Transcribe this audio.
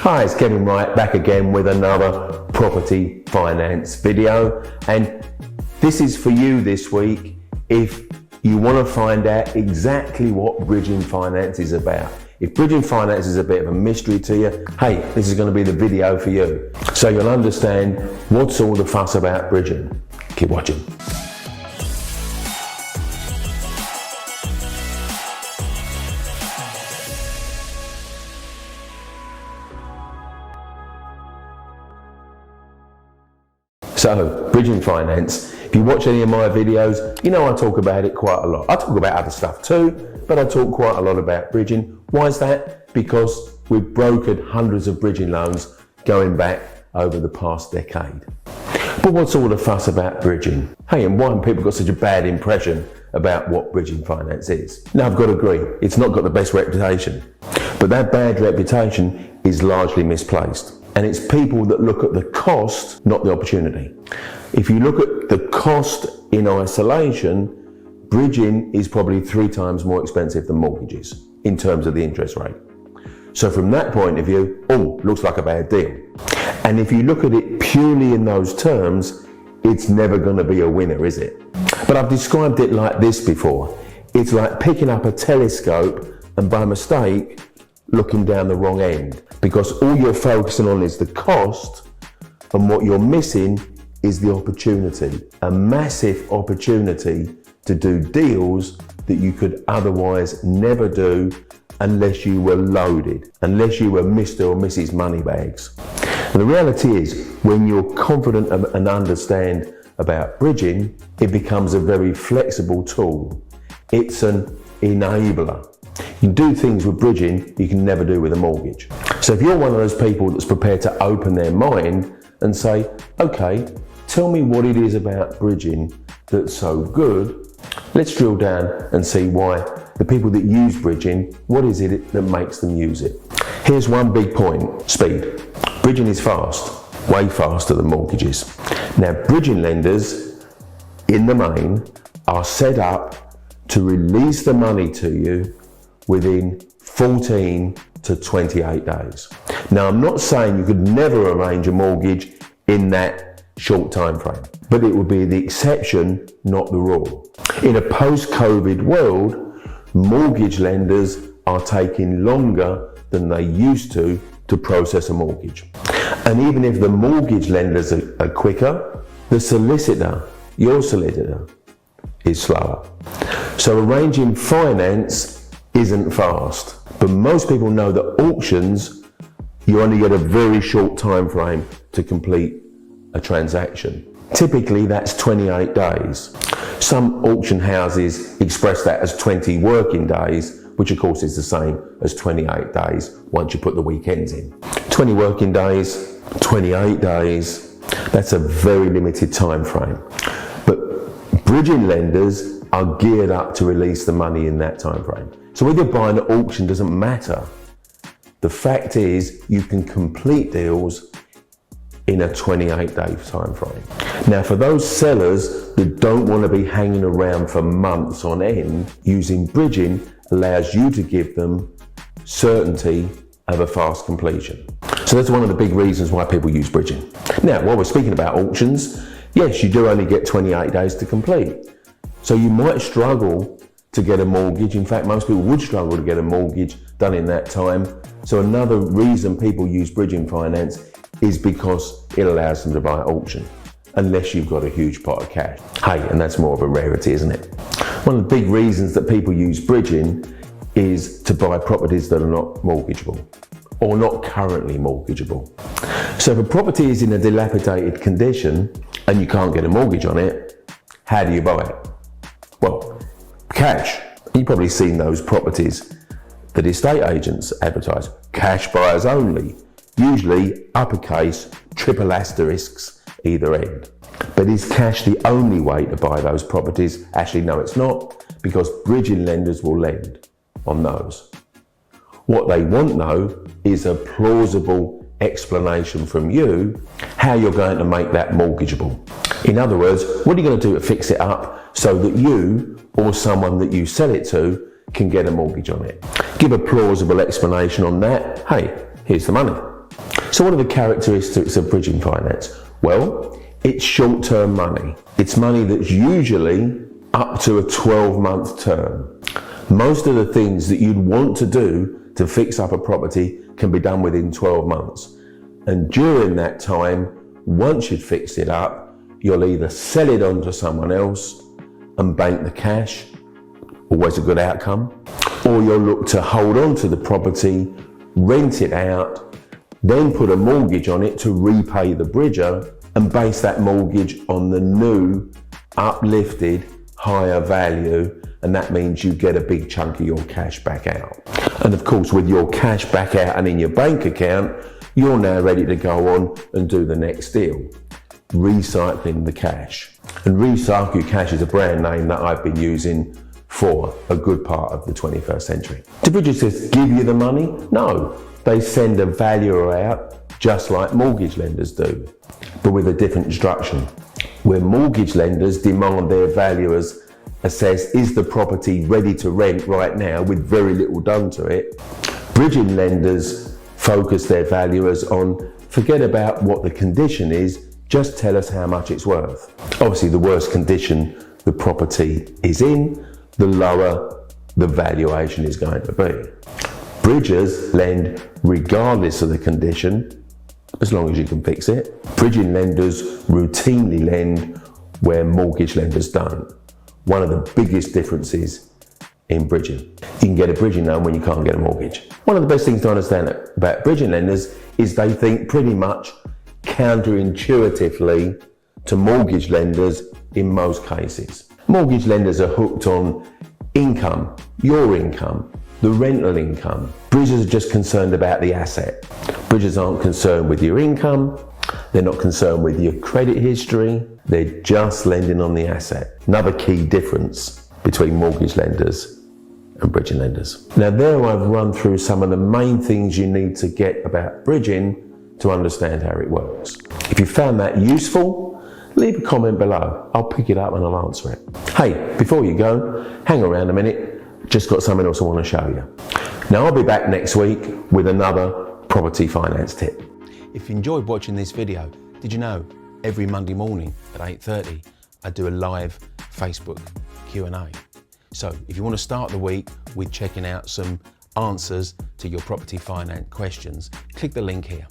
Hi, it's Kevin Wright back again with another property finance video, and this is for you this week if you want to find out exactly what bridging finance is about. If bridging finance is a bit of a mystery to you, hey, this is going to be the video for you. So you'll understand what's all the fuss about bridging. Keep watching. So, bridging finance, if you watch any of my videos, you know I talk about it quite a lot. I talk about other stuff too, but I talk quite a lot about bridging. Why is that? Because we've brokered hundreds of bridging loans going back over the past decade. But what's all the fuss about bridging? Hey, and why have people got such a bad impression about what bridging finance is? Now, I've got to agree, it's not got the best reputation, but that bad reputation is largely misplaced. And it's people that look at the cost, not the opportunity. If you look at the cost in isolation, bridging is probably 3 times more expensive than mortgages in terms of the interest rate. So from that point of view, looks like a bad deal. And if you look at it purely in those terms, it's never going to be a winner, is it? But I've described it like this before. It's like picking up a telescope and by mistake, looking down the wrong end, because all you're focusing on is the cost and what you're missing is the opportunity, a massive opportunity to do deals that you could otherwise never do unless you were loaded, unless you were Mr. or Mrs. Moneybags. And the reality is, when you're confident and understand about bridging, it becomes a very flexible tool. It's an enabler. You can do things with bridging you can never do with a mortgage. So if you're one of those people that's prepared to open their mind and say, okay, tell me what it is about bridging that's so good, let's drill down and see why the people that use bridging, what is it that makes them use it? Here's one big point: speed. Bridging is fast, way faster than mortgages. Now, bridging lenders, in the main, are set up to release the money to you within 14 to 28 days. Now, I'm not saying you could never arrange a mortgage in that short time frame, but it would be the exception, not the rule. In a post-COVID world, mortgage lenders are taking longer than they used to process a mortgage. And even if the mortgage lenders are quicker, the solicitor, your solicitor, is slower. So arranging finance isn't fast, but most people know that auctions, you only get a very short time frame to complete a transaction. Typically that's 28 days. Some auction houses express that as 20 working days, which of course is the same as 28 days once you put the weekends in. 20 working days, 28 days, that's a very limited time frame. But bridging lenders are geared up to release the money in that time frame. So whether you're buying at auction doesn't matter. The fact is you can complete deals in a 28-day time frame. Now, for those sellers that don't want to be hanging around for months on end, using bridging allows you to give them certainty of a fast completion. So that's one of the big reasons why people use bridging. Now, while we're speaking about auctions, yes, you do only get 28 days to complete. So you might struggle to get a mortgage. In fact, most people would struggle to get a mortgage done in that time. So another reason people use bridging finance is because it allows them to buy at auction, unless you've got a huge pot of cash. Hey, and that's more of a rarity, isn't it? One of the big reasons that people use bridging is to buy properties that are not mortgageable or not currently mortgageable. So if a property is in a dilapidated condition and you can't get a mortgage on it, how do you buy it? Well, cash. You've probably seen those properties that estate agents advertise. Cash buyers only. Usually uppercase, triple asterisks either end. But is cash the only way to buy those properties? Actually, no, it's not, because bridging lenders will lend on those. What they want, though, is a plausible explanation from you how you're going to make that mortgageable. In other words, what are you going to do to fix it up so that you or someone that you sell it to can get a mortgage on it? Give a plausible explanation on that. Hey, here's the money. So what are the characteristics of bridging finance? Well, it's short-term money. It's money that's usually up to a 12-month term. Most of the things that you'd want to do to fix up a property can be done within 12 months. And during that time, once you've fixed it up, you'll either sell it on to someone else and bank the cash, always a good outcome, or you'll look to hold on to the property, rent it out, then put a mortgage on it to repay the bridger and base that mortgage on the new, uplifted, higher value, and that means you get a big chunk of your cash back out. And of course, with your cash back out and in your bank account, you're now ready to go on and do the next deal, recycling the cash. And Recycle Cash is a brand name that I've been using for a good part of the 21st century. Do bridgers just give you the money? No, they send a valuer out just like mortgage lenders do, but with a different instruction. Where mortgage lenders demand their valuers assess, is the property ready to rent right now with very little done to it? Bridging lenders focus their valuers on, forget about what the condition is, just tell us how much it's worth. Obviously, the worse condition the property is in, the lower the valuation is going to be. Bridgers lend regardless of the condition, as long as you can fix it. Bridging lenders routinely lend where mortgage lenders don't. One of the biggest differences in bridging. You can get a bridging loan when you can't get a mortgage. One of the best things to understand about bridging lenders is they think pretty much counterintuitively to mortgage lenders in most cases. Mortgage lenders are hooked on income, your income, the rental income. Bridgers are just concerned about the asset. Bridgers aren't concerned with your income, they're not concerned with your credit history, they're just lending on the asset. Another key difference between mortgage lenders and bridging lenders. Now there I've run through some of the main things you need to get about bridging to understand how it works. If you found that useful, leave a comment below. I'll pick it up and I'll answer it. Hey, before you go, hang around a minute. Just got something else I want to show you. Now I'll be back next week with another property finance tip. If you enjoyed watching this video, did you know every Monday morning at 8:30 I do a live Facebook Q&A. So if you want to start the week with checking out some answers to your property finance questions, click the link here.